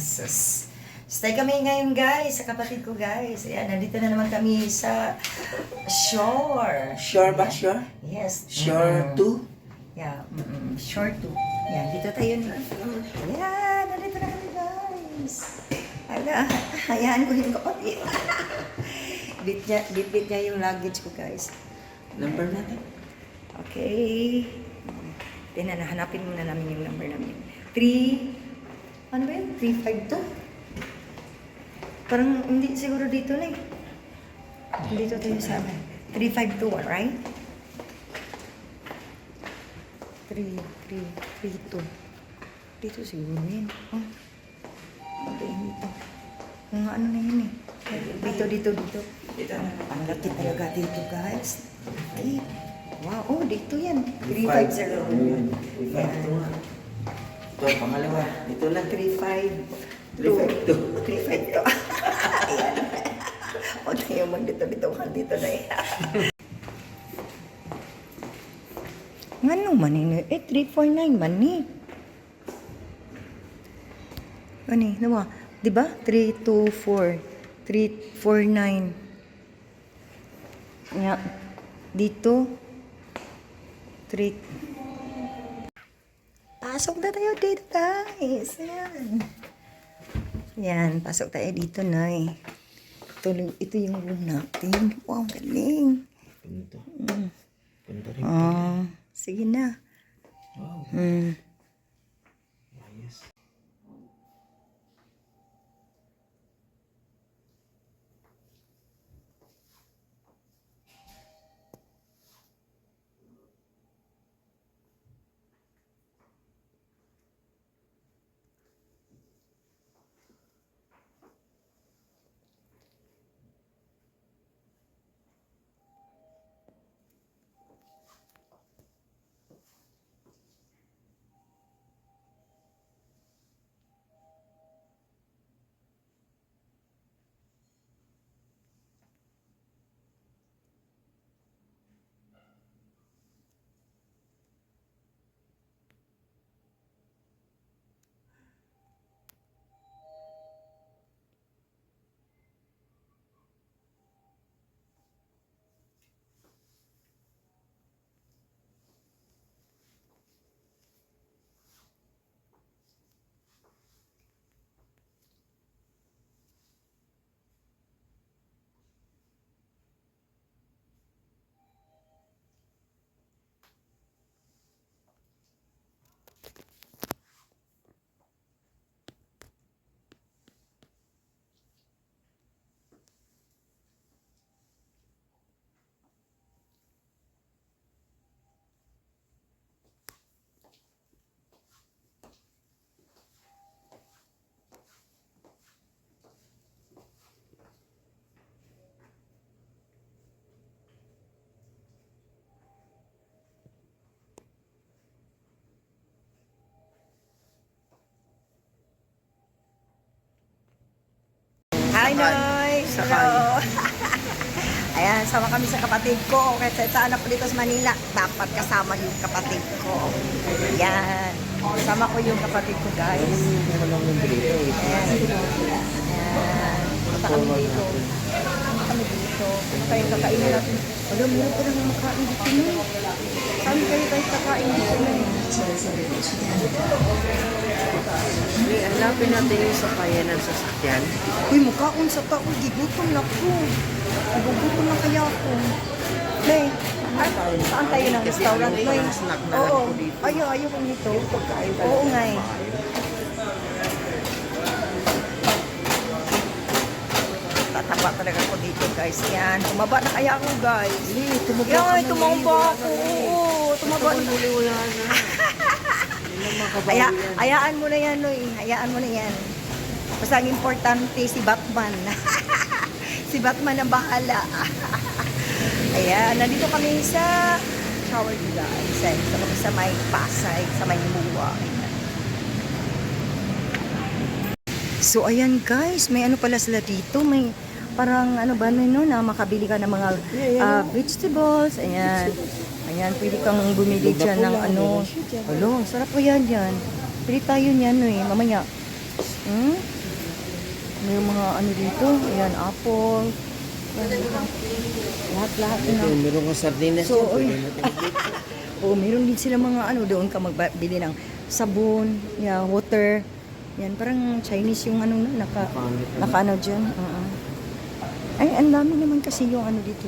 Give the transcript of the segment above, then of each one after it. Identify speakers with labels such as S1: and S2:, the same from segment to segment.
S1: Sus. Stay kami ngayon guys, sa kapatid ko guys. Ayan, nandito na naman kami sa shore.
S2: Sure ba? Sure?
S1: Yes.
S2: Sure to?
S1: Yeah, shore to. Ayan, dito tayo na. Ayan, nandito na kami guys. Ala, hayaan ko yung kapatid. Bit niya yung luggage ko guys.
S2: Number natin?
S1: Okay. Hanapin muna namin yung number namin. 3, ano ba yun? 352? Parang hindi siguro dito na eh. Dito tayo sa 352, right? 332. Dito siguro yun. Oh. Ano yun dito? Mga ano na yun eh. Dito. Ang laki talaga dito guys. Ay, wow, oh dito yan. 350.
S2: 352 nga. Ito, pangalawa. Dito lang.
S1: 352. 352.
S2: 352.
S1: Ayan. O tayo magdito-dito na yan. Ngano man ini? 349 man ni. Ano eh? Nawa? Diba? 324. 349. Nga. Dito. 3. Pasok na tayo dito, guys. Ayan. Yan. Pasok tayo dito, Nay. Ito yung room natin. Wow, galing.
S2: Punto.
S1: Mm.
S2: Punto rin.
S1: Sige na.
S2: Wow. Ayos.
S1: Hi, Noy! Hello! Ayan, sama kami sa kapatid ko. Kasi saan ako dito sa Manila, dapat kasama yung kapatid ko. Ayan. Kasama ko yung kapatid ko, guys. Ayan. Ayan. Punta kami dito. Punta kami dito. Ano tayong kakainin natin? Alam mo, pa naman makain dito na. Saan kayo tayong kakain dito na?
S2: Hanapin natin yung sakayan ng sasakyan.
S1: Uy, mukhaon sa tao. Gigutom na ko. Nagugutom na kaya ako. Nay, saan tayo ng restaurant, Nay?
S2: Snack na
S1: Oo.
S2: lang po dito.
S1: Ayaw ko nito. Oo nga eh. Tataba talaga ako dito, guys. Yan. Tumaba na kaya ako, guys. Yan, tumaba ako. Oo, tumaba na. Hayaan mo na yan, Noy. Hayaan mo na yan. Basta ang importante, si Batman. Si Batman ang bahala. Ayan, nandito kami sa shower guys. Nandito kami sa may Pasay, sa may Muwa. So, ayan guys, may ano pala sila dito. May parang ano ba no, na makabili ka ng mga vegetables. Ayan. Ayan, pwede kang bumili dyan ng ano. Alo, sarap po yan dyan. Pili tayo niyan, no eh, mamaya. May mga ano dito. Ayan, apple. Lahat-lahat na.
S2: Meron kang sardinas
S1: So,
S2: yan. Pwede natin
S1: Oo, meron din sila mga ano, doon ka magbili ng sabon, yeah, water. Yan, parang Chinese yung ano na, naka ano dyan. Ay, ang dami naman kasi yung ano dito.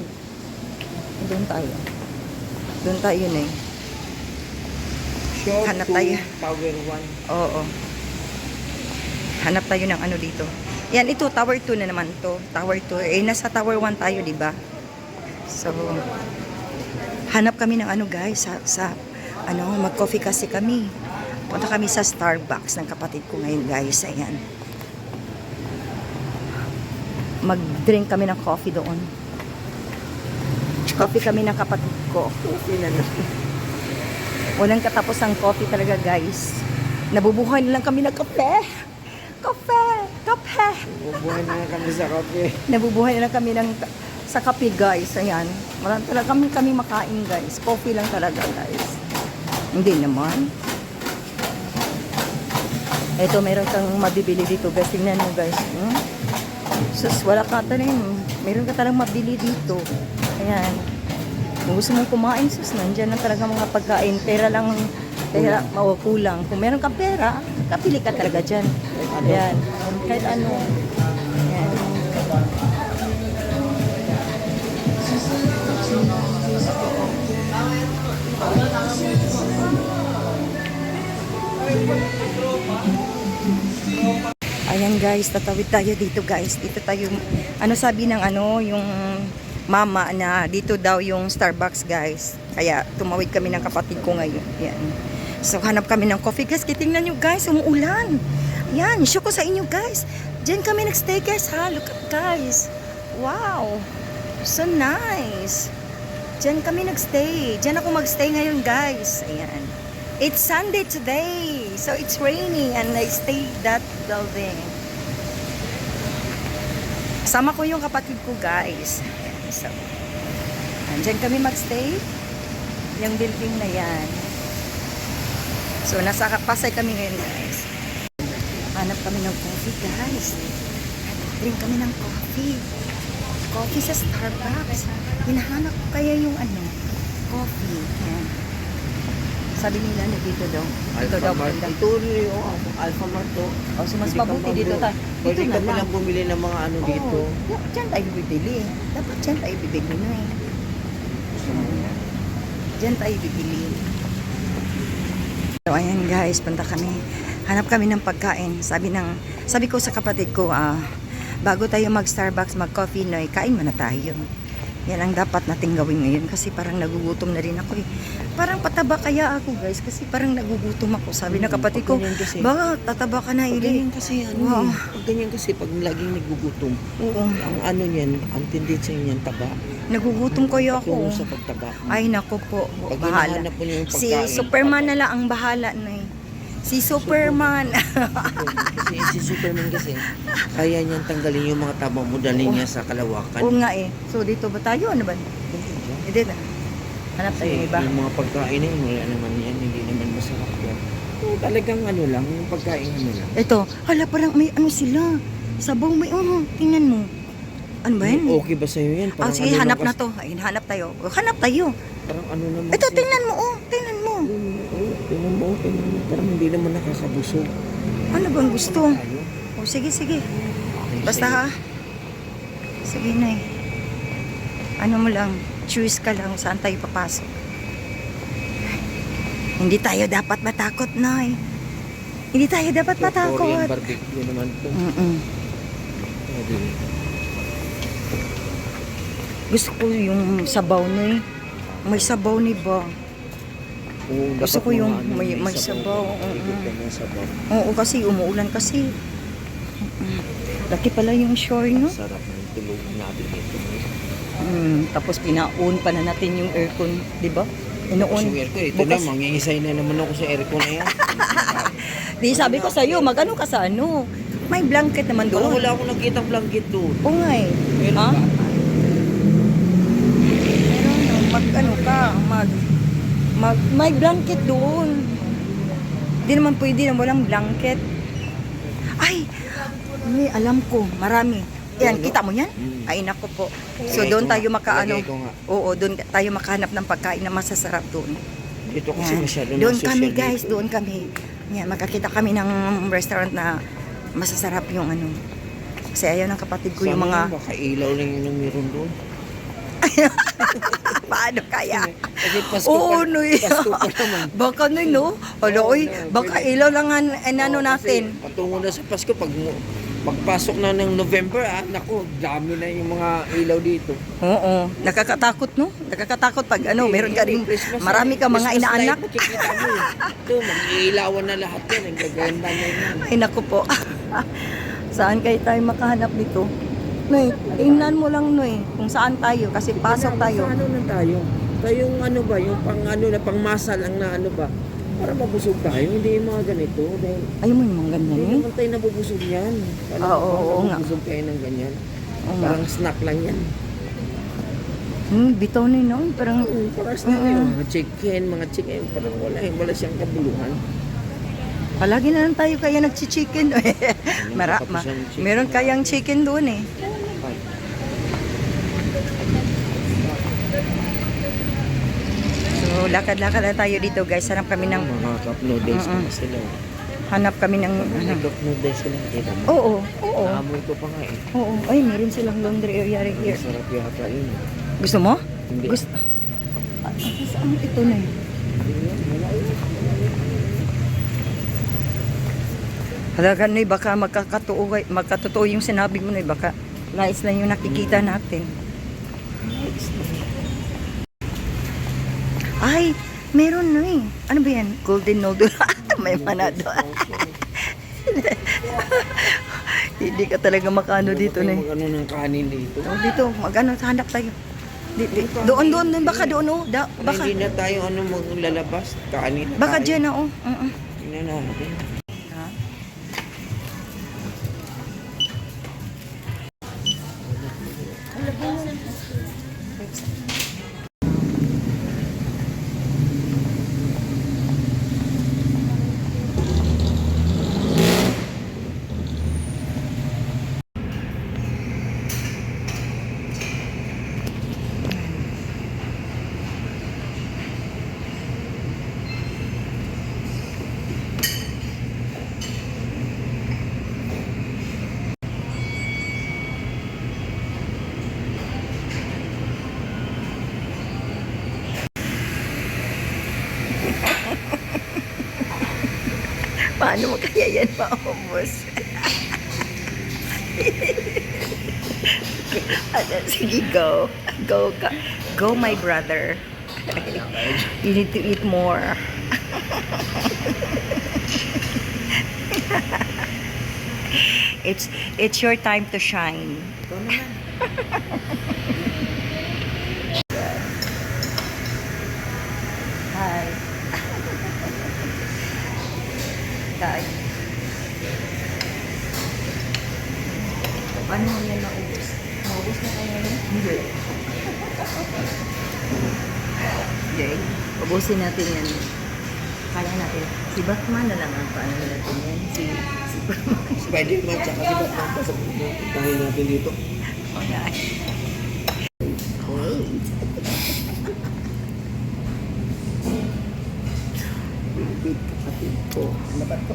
S1: Doon tayo. Doon tayo na eh.
S2: Short
S1: Hanap
S2: to
S1: tayo.
S2: power 1.
S1: Oo. Hanap tayo ng ano dito. Yan, ito, Tower 2 na naman to. Tower 2. Eh, nasa Tower 1 tayo, di ba? So, hanap kami ng ano guys, sa ano, mag-coffee kasi kami. Punta kami sa Starbucks ng kapatid ko ngayon guys. Ayan. Mag-drink kami ng coffee doon. Coffee kami ng kapatid ko. Walang katapos ang coffee talaga guys. Nabubuhay na lang kami ng kape. Kape! Kape!
S2: Bubuhay na kami sa kape.
S1: Nabubuhay na lang kami sa kape guys. Ayan. Marami talaga kami makain guys. Coffee lang talaga guys. Hindi naman. Ito, meron kang mabibili dito guys. Tingnan mo guys. Sus, wala ka tanin. Meron ka talagang mabili dito. Ayan. Kung gusto mong kumain, sus, nandyan na talaga mga pagkain. Pera lang, kulang. Kung meron kang pera, kapili ka talaga dyan. Ayan. Kahit ano. Ayan. Ayan guys, tatawid tayo dito guys. Dito tayo, ano sabi ng ano, yung mama na dito daw yung Starbucks guys. Kaya tumawid kami ng kapatid ko ngayon. Yan. So hanap kami ng coffee guys. Tingnan nyo guys, umuulan. Yan, show ko sa inyo guys. Diyan kami nagstay guys ha. Look at guys. Wow. So nice. Diyan kami nagstay. Diyan ako magstay ngayon guys. Ayan. It's Sunday today. So it's raining and I stayed that building. Kasama ko yung kapatid ko guys. Ayan. So, andyan kami magstay. Yung building na yan. So nasa Pasay kami ngayon guys. Hanap kami ng coffee guys. Drink kami ng coffee. Coffee sa Starbucks. Hinahanap ko kaya yung ano, coffee. Ayan. Sabi nila na dito daw. Dito daw banda.
S2: Ito yung Alphamart to.
S1: O, so mas mabuti dito tayo.
S2: Pwede
S1: Dito
S2: ka
S1: na
S2: palang
S1: lang.
S2: bumili ng mga ano dito.
S1: Oo, dyan tayo bibili. Dapat dyan tayo bibili na eh. Dyan tayo bibili. So, ayan guys, punta kami. Hanap kami ng pagkain. Sabi ko sa kapatid ko, bago tayo mag-Starbucks, mag-coffee, no, kain muna tayo. Yan ang dapat nating gawin ngayon kasi parang nagugutom na rin ako eh. Parang pataba kaya ako guys kasi parang nagugutom ako. Sabi na kapatid ko, baka tataba ka na
S2: Pag
S1: ili.
S2: ganyan kasi pag ganyan kasi pag laging nagugutom,
S1: Oo.
S2: ang ano niyan, ang tendency niyan taba.
S1: Nagugutom kayo ako.
S2: Patungo sa pagtaba.
S1: Ay naku po,
S2: Pag
S1: bahala.
S2: hinahanap mo yung
S1: Si
S2: pagkain.
S1: Superman na lang ang bahala na eh. Si Superman.
S2: Si Superman kasi, kaya niyang tanggalin yung mga taba mo, dalhin niya sa kalawakan.
S1: Oo nga eh. So dito ba tayo? Ano ba? Hindi na. Hanap tayo ng
S2: Kasi
S1: iba.
S2: yung mga pagkain na yun, wala naman yan, hindi naman masarap yan. Talagang ano lang, yung pagkain ano lang.
S1: Ito, hala parang may ano sila. Sabaw may tingnan mo. Ano ba yan?
S2: Okay ba sa'yo yan?
S1: Sige,
S2: ano
S1: hanap
S2: lang
S1: na to. Ay, hanap tayo. Hanap tayo.
S2: Parang ano naman.
S1: Ito, tingnan mo tingnan mo.
S2: Tingnan mo. Parang hindi naman nakakabusog.
S1: Ano bang gusto?
S2: Ayun.
S1: Sige.
S2: Okay,
S1: Basta
S2: sa'yo.
S1: ha. Sige na eh. Ano mo lang, choose ka lang saan tayo papasok. Hindi tayo dapat matakot, Nay. Hindi tayo dapat
S2: So, Korean
S1: matakot.
S2: barbecue naman to. Pwede.
S1: Gusto ko yung sabaw, Nay. May sabaw ni ba?
S2: Oo,
S1: Gusto
S2: dapat
S1: ko yung
S2: mga ano,
S1: may sabaw.
S2: Ikot ka ng sabaw.
S1: Oo, kasi umuulan kasi. Laki pala yung shore, no?
S2: Sarap ng tulog natin dito.
S1: Tapos pina-on pa na natin yung aircon, di ba? Ino-on.
S2: Kasi aircon, ito na, mangingisay na naman ako sa aircon na yan.
S1: Di sabi ko sa'yo, mag-ano ka sa ano? May blanket naman
S2: Parang
S1: doon.
S2: wala akong nakitang blanket doon.
S1: Oo nga eh.
S2: Meron
S1: Ha?
S2: ba?
S1: Mag-ano ka, may blanket doon. Di naman pwede na walang blanket. Ay, may alam ko, marami. Yan,
S2: Oo, no?
S1: kita mo yan?
S2: Mm.
S1: Ay, nako po. So,
S2: Lagay
S1: doon
S2: ko
S1: tayo
S2: nga.
S1: makaano.
S2: Lagay ko nga.
S1: Oo, doon tayo makahanap ng pagkain na masasarap doon.
S2: Dito kasi
S1: Yan.
S2: masyado
S1: Doon
S2: na
S1: kami
S2: social
S1: guys,
S2: dito.
S1: doon kami. Yan, makakita kami ng restaurant na masasarap yung ano. Kasi ayaw ng kapatid ko yung
S2: Sana
S1: mga...
S2: baka ilaw lang yun ang meron doon.
S1: Paano kaya?
S2: Kasi Pasko
S1: Oo,
S2: pa,
S1: no.
S2: Pasko pa naman.
S1: Baka no, no? Hala,
S2: Oo,
S1: oy,
S2: no,
S1: baka
S2: pwede.
S1: ilaw lang ang ano
S2: Oo,
S1: natin.
S2: Kasi patungo na sa Pasko, pagpasok na ng November, naku, dami na yung mga ilaw dito.
S1: Oo, nakakatakot no? Nakakatakot pag ano, meron ka rin,
S2: Christmas
S1: marami ka mga
S2: Christmas
S1: inaanak.
S2: light, makikita mo eh. Ito, mag-iilawan na lahat yan. Ang gaganda na yun.
S1: Ay, naku po. Saan kayo tayo makahanap nito? Noy, tingnan mo lang, Noy, kung saan tayo. Kasi pasok tayo.
S2: Sa ano na tayo? Tayong ano ba, yung pang ano na, pang masal ang na ano ba? Para mabusog tayo, hindi yung mga ganito. Dahil
S1: Ayaw mo yung mga ganyan,
S2: hindi
S1: eh?
S2: naman tayo nabubusog yan. Alam
S1: Oo,
S2: mo ba,
S1: oo nga.
S2: nabubusog tayo ng ganyan.
S1: Oo nga.
S2: Parang snack lang yan.
S1: Bitaw Noy, no? Parang,
S2: Parang snack yan. Mga chicken, parang wala siyang kabuluhan.
S1: palagi na lang tayo kaya nagchi-chicken. Meron kayang chicken doon eh. So, lakad-lakad na tayo dito guys. Hanap kami ng,
S2: Mga cup noodles
S1: Mm-mm.
S2: pa sila.
S1: hanap kami ng,
S2: Mga
S1: ano.
S2: cup noodles sila. Kita mo?
S1: Oo, oo.
S2: Naamoy ko pa nga eh.
S1: Oo, ay, meron silang laundry area right here.
S2: Sarap yata yun.
S1: Gusto mo?
S2: Hindi.
S1: Gusto. Saan ito na eh? Halaga na baka magkatotoo yung sinabi mo na baka nais lang yung nakikita natin. Ay, meron na eh. Ano ba yan? Golden noodle. May manado. Hindi ka talaga makano dito na eh.
S2: Mag-ano ng kanin dito.
S1: Oh, dito, magano, hanap tayo. Doon, baka doon, oh. Baka,
S2: Hindi na tayo maglalabas. Kanin na
S1: baka
S2: tayo.
S1: dyan na, oh.
S2: Tingnan natin.
S1: Ha? Paano mo kaya yan maubos? Ano, sige, go. Go, go, my brother. You need to eat more. It's your time to shine.
S2: Ito naman.
S1: Hi. Hi. Paano mo yan maubos? Maubos na kayo yan? Hindi. Okay. Ubusin natin yan. Kaya natin. Si Batman na lang ang paano natin yan. Si Superman.
S2: Spider-Man tsaka si Batman. Pasok tayo natin dito.
S1: Okay. Wait. Big kapatid ko. Ano ba ito?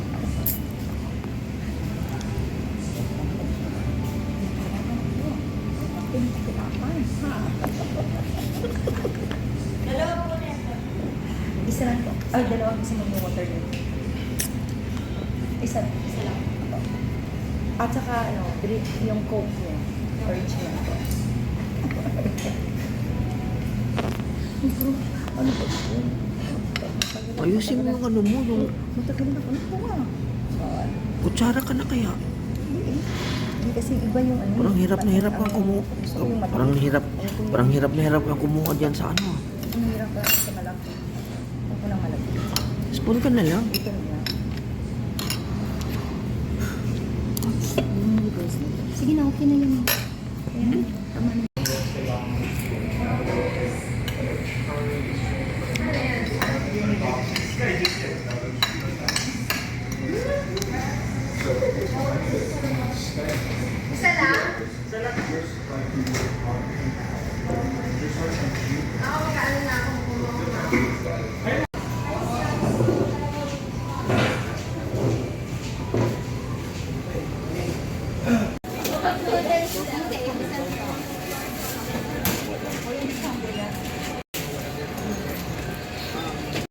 S1: Isa lang po. Ay, dalawang gusto mo yung water din. Isa lang. At saka, ano, yung coke niya. Original po. Ano ba ito?
S2: Ayusin mo yung ano mo, yung
S1: Matagal na. Ano po nga?
S2: kutsara ka na kaya.
S1: Hindi kasi iba yung ano.
S2: Parang hirap na hirap kang kumuha.
S1: Gusto ko yung matagal.
S2: Parang hirap na hirap kang kumuha dyan sa ano.
S1: Ang hirap na sa malaki. Ako ng malaki.
S2: Spoon ka na lang.
S1: Ito na lang. Sige na, okay na yun. Ayan, tama na.